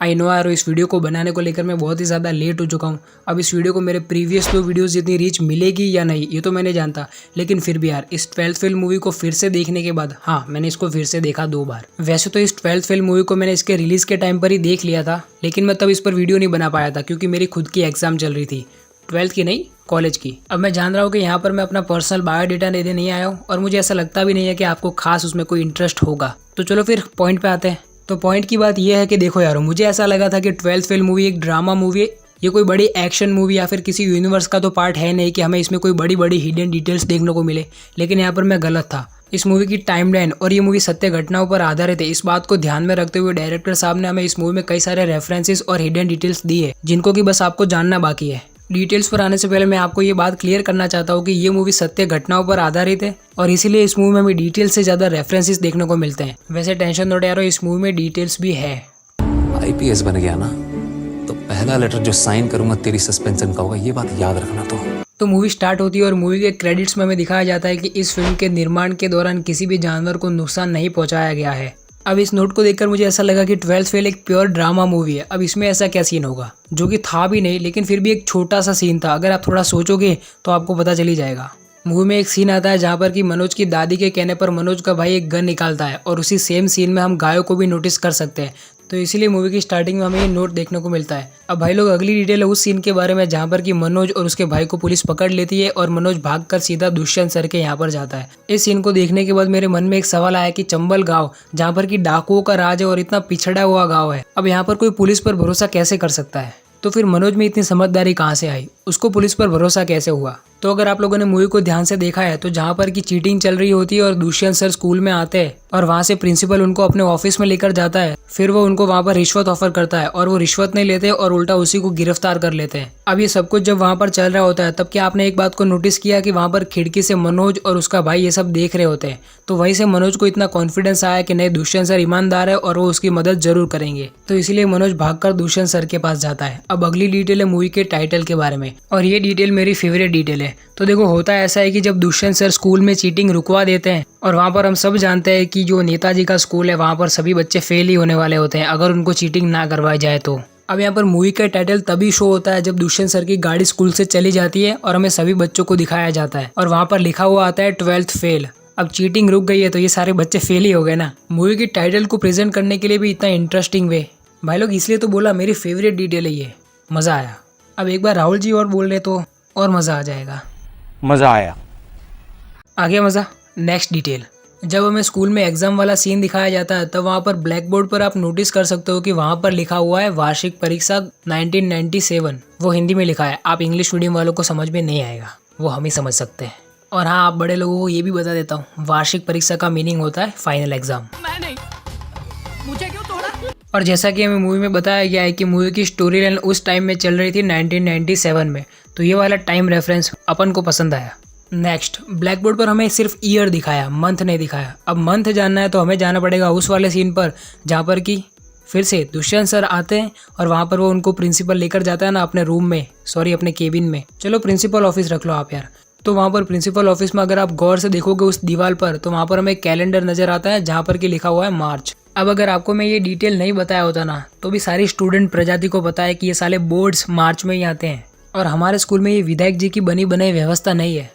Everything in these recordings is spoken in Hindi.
आई नो यार, इस वीडियो को बनाने को लेकर मैं बहुत ही ज़्यादा लेट हो चुका हूँ। अब इस वीडियो को मेरे प्रीवियस 2 वीडियोस जितनी रीच मिलेगी या नहीं ये तो मैं नहीं जानता, लेकिन फिर भी यार इस 12th फेल मूवी को फिर से देखने के बाद हाँ मैंने इसको फिर से देखा 2 बार। वैसे तो इस 12th फेल मूवी को मैंने इसके रिलीज़ के टाइम पर ही देख लिया था, लेकिन मैं तब इस पर वीडियो नहीं बना पाया था क्योंकि मेरी खुद की एग्जाम चल रही थी, 12th की नहीं कॉलेज की। अब मैं जान रहा हूँ कि यहाँ पर मैं अपना पर्सनल बायोडाटा देने नहीं आया हूँ और मुझे ऐसा लगता भी नहीं है कि आपको खास उसमें कोई इंटरेस्ट होगा। तो चलो फिर पॉइंट पे आते हैं। तो पॉइंट की बात यह है कि देखो यारो, मुझे ऐसा लगा था कि 12th फेल मूवी एक ड्रामा मूवी है, ये कोई बड़ी एक्शन मूवी या फिर किसी यूनिवर्स का तो पार्ट है नहीं कि हमें इसमें कोई बड़ी बड़ी हिडन डिटेल्स देखने को मिले। लेकिन यहाँ पर मैं गलत था। इस मूवी की टाइमलाइन और ये मूवी सत्य घटनाओं पर आधारित है, इस बात को ध्यान में रखते हुए डायरेक्टर साहब ने हमें इस मूवी में कई सारे रेफरेंसेस और हिडन डिटेल्स दी है जिनको कि बस आपको जानना बाकी है। डिटेल्स पर आने से पहले मैं आपको ये बात क्लियर करना चाहता हूँ कि ये मूवी सत्य घटनाओं पर आधारित है और इसीलिए इस मूवी में हमें डिटेल्स से ज़्यादा रेफरेंसेस देखने को मिलते हैं। वैसे टेंशन नो यारो, इस मूवी में डिटेल्स भी है। आईपीएस बन गया ना तो पहला लेटर जो साइन करूंगा तेरी सस्पेंशन का होगा, ये बात याद रखना। तो मूवी स्टार्ट होती है और मूवी के क्रेडिट्स में हमें दिखाया जाता है कि इस फिल्म के निर्माण के दौरान किसी भी जानवर को नुकसान नहीं पहुंचाया गया है। अब इस नोट को देखकर मुझे ऐसा लगा कि 12th फेल एक प्योर ड्रामा मूवी है। अब इसमें ऐसा क्या सीन होगा, जो कि था भी नहीं, लेकिन फिर भी एक छोटा सा सीन था। अगर आप थोड़ा सोचोगे तो आपको पता चली जाएगा। मूवी में एक सीन आता है जहाँ पर कि मनोज की दादी के कहने पर मनोज का भाई एक गन निकालता है और उसी सेम सीन में हम गायों को भी नोटिस कर सकते हैं। तो इसीलिए मूवी की स्टार्टिंग में हमें ये नोट देखने को मिलता है। अब भाई लोग, अगली डिटेल है उस सीन के बारे में जहाँ पर कि मनोज और उसके भाई को पुलिस पकड़ लेती है और मनोज भागकर सीधा दुष्यंत सर के यहाँ पर जाता है। इस सीन को देखने के बाद मेरे मन में एक सवाल आया कि चंबल गांव जहाँ पर कि डाकुओं का राज है और इतना पिछड़ा हुआ गाँव है, अब यहाँ पर कोई पुलिस पर भरोसा कैसे कर सकता है? तो फिर मनोज में इतनी समझदारी कहाँ से आई, उसको पुलिस पर भरोसा कैसे हुआ? तो अगर आप लोगों ने मूवी को ध्यान से देखा है तो जहाँ पर कि चीटिंग चल रही होती है और दुष्यंत सर स्कूल में आते हैं और वहाँ से प्रिंसिपल उनको अपने ऑफिस में लेकर जाता है, फिर वो उनको वहाँ पर रिश्वत ऑफर करता है और वो रिश्वत नहीं लेते और उल्टा उसी को गिरफ्तार कर लेते हैं। अब ये सब कुछ जब वहाँ पर चल रहा होता है तब क्या आपने एक बात को नोटिस किया कि वहाँ पर खिड़की से मनोज और उसका भाई ये सब देख रहे होते हैं? तो वहीं से मनोज को इतना कॉन्फिडेंस आया कि नहीं, दुष्यंत सर ईमानदार है और वो उसकी मदद जरूर करेंगे। तो इसीलिए मनोज भागकर दुष्यंत सर के पास जाता है। अब अगली डिटेल है मूवी के टाइटल के बारे में और ये डिटेल मेरी फेवरेट डिटेल है। तो देखो, होता ऐसा है कि जब दुष्यंत सर स्कूल में चीटिंग रुकवा देते हैं और वहाँ पर हम सब जानते हैं कि जो नेताजी का स्कूल है वहाँ पर सभी बच्चे फेल ही होने वाले होते हैं अगर उनको चीटिंग ना करवाई जाए तो। अब यहाँ पर मूवी का टाइटल तभी शो होता है जब दुष्यंत सर की गाड़ी स्कूल से चली जाती है और हमें सभी बच्चों को दिखाया जाता है और वहाँ पर लिखा हुआ आता है 12th फेल। अब चीटिंग रुक गई है तो ये सारे बच्चे फेल ही हो गए ना। मूवी की टाइटल को प्रेजेंट करने के लिए भी इतना इंटरेस्टिंग वे भाई लोग, इसलिए तो बोला मेरी फेवरेट डिटेल है ये। मज़ा आया। अब एक बार राहुल जी और बोल रहे तो और मज़ा आ जाएगा। मज़ा आया। आ गया मज़ा। नेक्स्ट डिटेल, जब हमें स्कूल में एग्जाम वाला सीन दिखाया जाता है तब वहाँ पर ब्लैक बोर्ड पर आप नोटिस कर सकते हो कि वहाँ पर लिखा हुआ है वार्षिक परीक्षा 1997। वो हिंदी में लिखा है, आप इंग्लिश मीडियम वालों को समझ में नहीं आएगा, वो हम ही समझ सकते हैं। और हाँ, आप बड़े लोगों को ये भी बता देता हूँ, वार्षिक परीक्षा का मीनिंग होता है फाइनल एग्जाम। मुझे क्यों तोड़ा? और जैसा कि हमें मूवी में बताया गया है कि मूवी की स्टोरी लाइन उस टाइम में चल रही थी 1997 में, तो ये वाला टाइम रेफरेंस अपन को पसंद आया। नेक्स्ट, ब्लैक बोर्ड पर हमें सिर्फ ईयर दिखाया, मंथ नहीं दिखाया। अब मंथ जानना है तो हमें जाना पड़ेगा उस वाले सीन पर जहाँ पर कि फिर से दुष्यंत सर आते हैं और वहाँ पर वो उनको प्रिंसिपल लेकर जाता है ना अपने रूम में, सॉरी अपने केबिन में, चलो प्रिंसिपल ऑफिस रख लो आप यार। तो वहाँ पर प्रिंसिपल ऑफिस में अगर आप गौर से देखोगे उस दीवार पर तो वहाँ पर हमें कैलेंडर नजर आता है जहाँ पर कि लिखा हुआ है मार्च। अब अगर आपको मैं ये डिटेल नहीं बताया होता ना तो भी सारी स्टूडेंट प्रजाति को पता है कि ये साले बोर्ड्स मार्च में ही आते हैं और हमारे स्कूल में ये विधायक जी की बनी बनाई व्यवस्था नहीं है,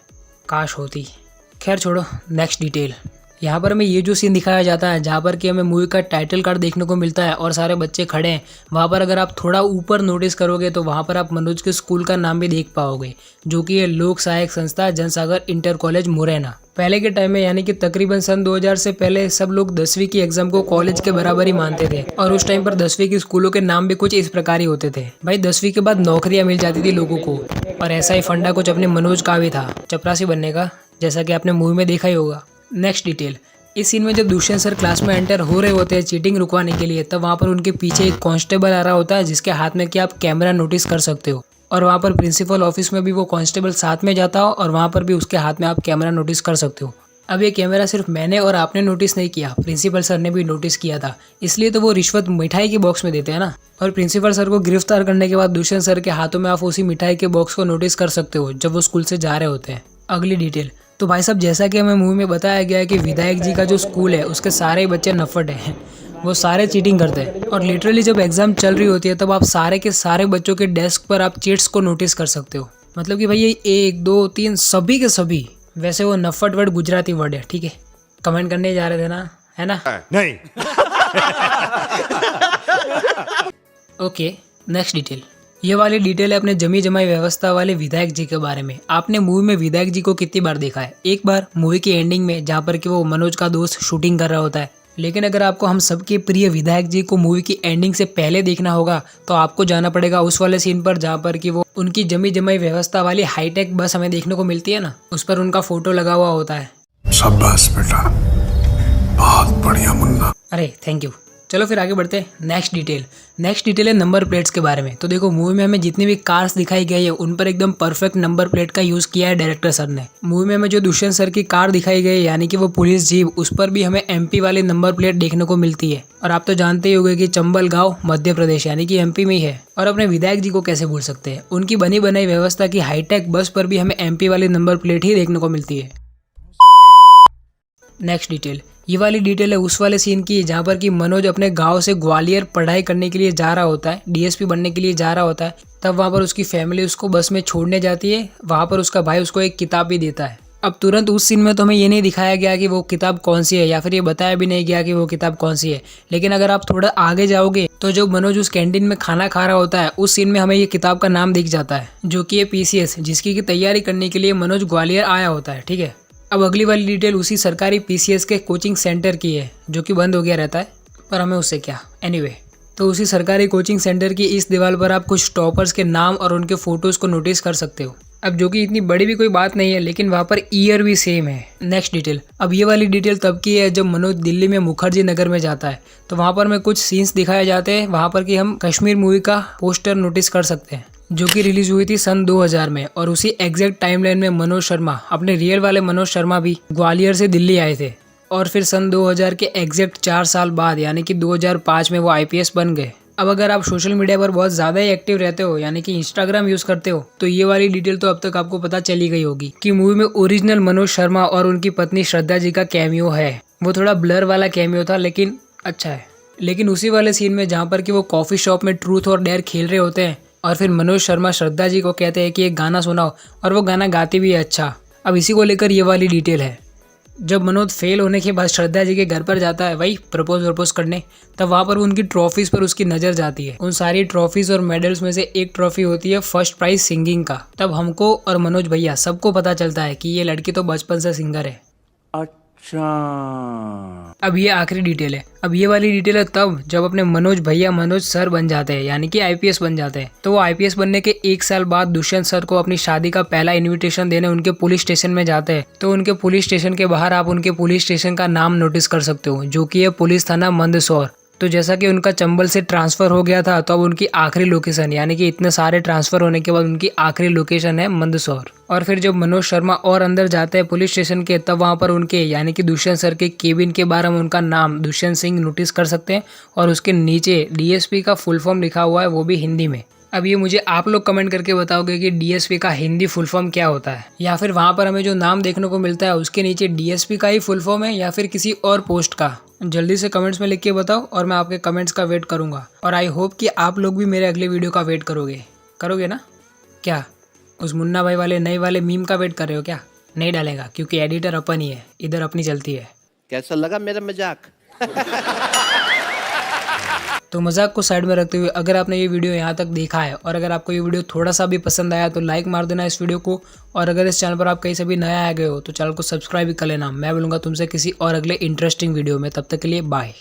काश होती। खैर छोड़ो, नेक्स्ट डिटेल। यहाँ पर हमें ये जो सीन दिखाया जाता है जहाँ पर कि हमें मूवी का टाइटल कार्ड देखने को मिलता है और सारे बच्चे खड़े हैं, वहाँ पर अगर आप थोड़ा ऊपर नोटिस करोगे तो वहाँ पर आप मनोज के स्कूल का नाम भी देख पाओगे, जो कि है लोक सहायक संस्था जनसागर इंटर कॉलेज मुरैना। पहले के टाइम में यानी कि तकरीबन सन 2000 से पहले सब लोग 10वीं की एग्जाम को कॉलेज के बराबर ही मानते थे और उस टाइम पर 10वीं के स्कूलों के नाम भी कुछ इस प्रकार ही होते थे। भाई 10वीं के बाद नौकरियां मिल जाती थी लोगों को और ऐसा ही फंडा कुछ अपने मनोज का भी था चपरासी बनने का, जैसा कि आपने मूवी में देखा ही होगा। नेक्स्ट डिटेल, इस सीन में जब दुष्यंत सर क्लास में एंटर हो रहे होते हैं चीटिंग रुकवाने के लिए, तब वहाँ पर उनके पीछे एक कांस्टेबल आ रहा होता है जिसके हाथ में कि आप कैमरा नोटिस कर सकते हो और वहाँ पर प्रिंसिपल ऑफिस में भी वो कांस्टेबल साथ में जाता हो और वहाँ पर भी उसके हाथ में आप कैमरा नोटिस कर सकते हो। अब ये कैमरा सिर्फ मैंने और आपने नोटिस नहीं किया, प्रिंसिपल सर ने भी नोटिस किया था, इसलिए तो वो रिश्वत मिठाई के बॉक्स में देते हैं ना। और प्रिंसिपल सर को गिरफ्तार करने के बाद दुष्यंत सर के हाथों में आप उसी मिठाई के बॉक्स को नोटिस कर सकते हो जब वो स्कूल से जा रहे होते हैं। अगली डिटेल, तो भाई साहब जैसा कि हमें मूवी में बताया गया है कि विधायक जी का जो स्कूल है उसके सारे बच्चे नफट हैं। वो सारे चीटिंग करते हैं। और लिटरली जब एग्जाम चल रही होती है तब आप सारे के सारे बच्चों के डेस्क पर आप चीट्स को नोटिस कर सकते हो। मतलब कि भाई ये 1 2 3 सभी के सभी। वैसे वो नफट वर्ड गुजराती वर्ड है, ठीक है। कमेंट करने जा रहे थे ना, है ना? नहीं। Okay, next detail. ये वाली डिटेल है अपने जमी जमाई व्यवस्था वाले विधायक जी के बारे में। आपने मूवी में विधायक जी को कितनी बार देखा है? एक बार मूवी की एंडिंग में, जहाँ पर कि वो मनोज का दोस्त शूटिंग कर रहा होता है। लेकिन अगर आपको हम सबके प्रिय विधायक जी को मूवी की एंडिंग से पहले देखना होगा तो आपको जाना पड़ेगा उस वाले सीन पर जहाँ पर कि वो उनकी जमी जमाई व्यवस्था वाली हाईटेक बस हमें देखने को मिलती है ना, उस पर उनका फोटो लगा हुआ होता है। शाबाश बेटा, बहुत बढ़िया मुन्ना। अरे थैंक यू। चलो फिर आगे बढ़ते हैं। नेक्स्ट डिटेल है नंबर प्लेट्स के बारे में। तो देखो मूवी में हमें जितनी भी कार्स दिखाई गई है उन पर एकदम परफेक्ट नंबर प्लेट का यूज किया है डायरेक्टर सर ने। मूवी में हमें जो दुष्यंत सर की कार दिखाई गई यानी कि वो पुलिस जीप, उस पर भी हमें एमपी वाली नंबर प्लेट देखने को मिलती है। और आप तो जानते ही होंगे कि चंबल गाँव मध्य प्रदेश यानी कि एमपी में ही है। और अपने विधायक जी को कैसे भूल सकते हैं, उनकी बनी बनाई व्यवस्था की हाईटेक बस पर भी हमें एमपी वाली नंबर प्लेट ही देखने को मिलती है। नेक्स्ट डिटेल, ये वाली डिटेल है उस वाले सीन की जहाँ पर कि मनोज अपने गांव से ग्वालियर पढ़ाई करने के लिए जा रहा होता है, डीएसपी बनने के लिए जा रहा होता है। तब वहाँ पर उसकी फैमिली उसको बस में छोड़ने जाती है। वहाँ पर उसका भाई उसको एक किताब भी देता है। अब तुरंत उस सीन में तो हमें ये नहीं दिखाया गया कि वो किताब कौन सी है, या फिर ये बताया भी नहीं गया कि वो किताब कौन सी है। लेकिन अगर आप थोड़ा आगे जाओगे तो जब मनोज उस कैंटीन में खाना खा रहा होता है उस सीन में हमें ये किताब का नाम दिख जाता है, जो कि है पीसीएस, जिसकी की तैयारी करने के लिए मनोज ग्वालियर आया होता है, ठीक है। अब अगली वाली डिटेल उसी सरकारी पीसीएस के कोचिंग सेंटर की है जो कि बंद हो गया रहता है, पर हमें उससे क्या। एनीवे, तो उसी सरकारी कोचिंग सेंटर की इस दीवार पर आप कुछ टॉपर्स के नाम और उनके फोटोज को नोटिस कर सकते हो। अब जो कि इतनी बड़ी भी कोई बात नहीं है, लेकिन वहाँ पर ईयर भी सेम है। नेक्स्ट डिटेल, अब ये वाली डिटेल तब की है जब मनोज दिल्ली में मुखर्जी नगर में जाता है। तो वहाँ पर हमें कुछ सीन्स दिखाए जाते हैं वहाँ पर कि हम कश्मीर मूवी का पोस्टर नोटिस कर सकते हैं जो कि रिलीज हुई थी सन 2000 में। और उसी एग्जैक्ट टाइमलाइन में मनोज शर्मा, अपने रियल वाले मनोज शर्मा भी ग्वालियर से दिल्ली आए थे। और फिर सन 2000 के एग्जैक्ट 4 साल बाद यानी कि 2005 में वो आईपीएस बन गए। अब अगर आप सोशल मीडिया पर बहुत ज़्यादा ही एक्टिव रहते हो यानी कि इंस्टाग्राम यूज़ करते हो तो ये वाली डिटेल तो अब तक आपको पता चली गई होगी कि मूवी में ओरिजिनल मनोज शर्मा और उनकी पत्नी श्रद्धा जी का कैमियो है। वो थोड़ा ब्लर वाला कैमियो था लेकिन अच्छा है। लेकिन उसी वाले सीन में जहाँ पर कि वो कॉफ़ी शॉप में ट्रूथ और डेयर खेल रहे होते हैं और फिर मनोज शर्मा श्रद्धा जी को कहते हैं कि एक गाना सुनाओ, और वो गाना गाती भी है अच्छा। अब इसी को लेकर ये वाली डिटेल है। जब मनोज फेल होने के बाद श्रद्धा जी के घर पर जाता है वही प्रपोज करने, तब वहाँ पर उनकी ट्रॉफीज़ पर उसकी नज़र जाती है। उन सारी ट्रॉफीज़ और मेडल्स में से एक ट्रॉफी होती है फर्स्ट प्राइज सिंगिंग का। तब हमको और मनोज भैया सबको पता चलता है कि ये लड़की तो बचपन से सिंगर है। अच्छा, अब ये आखिरी डिटेल है। अब ये वाली डिटेल है तब जब अपने मनोज भैया मनोज सर बन जाते हैं यानी कि आईपीएस बन जाते हैं। तो वो आईपीएस बनने के 1 साल बाद दुष्यंत सर को अपनी शादी का पहला इनविटेशन देने उनके पुलिस स्टेशन में जाते हैं। तो उनके पुलिस स्टेशन के बाहर आप उनके पुलिस स्टेशन का नाम नोटिस कर सकते हो जो कि है पुलिस थाना मंदसौर। तो जैसा कि उनका चंबल से ट्रांसफ़र हो गया था तो अब उनकी आखिरी लोकेशन यानी कि इतने सारे ट्रांसफ़र होने के बाद उनकी आखिरी लोकेशन है मंदसौर। और फिर जब मनोज शर्मा और अंदर जाते हैं पुलिस स्टेशन के तब वहाँ पर उनके यानी कि दुष्यंत सर के केबिन के बाहर हम उनका नाम दुष्यंत सिंह नोटिस कर सकते हैं और उसके नीचे डीएसपी का फुल फॉर्म लिखा हुआ है, वो भी हिंदी में। अब ये मुझे आप लोग कमेंट करके बताओगे कि डीएसपी का हिंदी फुल फॉर्म क्या होता है, या फिर वहाँ पर हमें जो नाम देखने को मिलता है उसके नीचे डीएसपी का ही फुल फॉर्म है या फिर किसी और पोस्ट का। जल्दी से कमेंट्स में लिख के बताओ और मैं आपके कमेंट्स का वेट करूँगा। और आई होप कि आप लोग भी मेरे अगले वीडियो का वेट करोगे ना? क्या उस मुन्ना भाई वाले नए वाले मीम का वेट कर रहे हो क्या? नहीं डालेगा क्योंकि एडिटर अपन ही है, इधर अपनी चलती है। कैसा लगा मेरा मजाक? तो मजाक को साइड में रखते हुए अगर आपने ये वीडियो यहाँ तक देखा है और अगर आपको ये वीडियो थोड़ा सा भी पसंद आया तो लाइक मार देना इस वीडियो को। और अगर इस चैनल पर आप कहीं से भी नया आ गए हो तो चैनल को सब्सक्राइब भी कर लेना। मैं बोलूँगा तुमसे किसी और अगले इंटरेस्टिंग वीडियो में, तब तक के लिए बाय।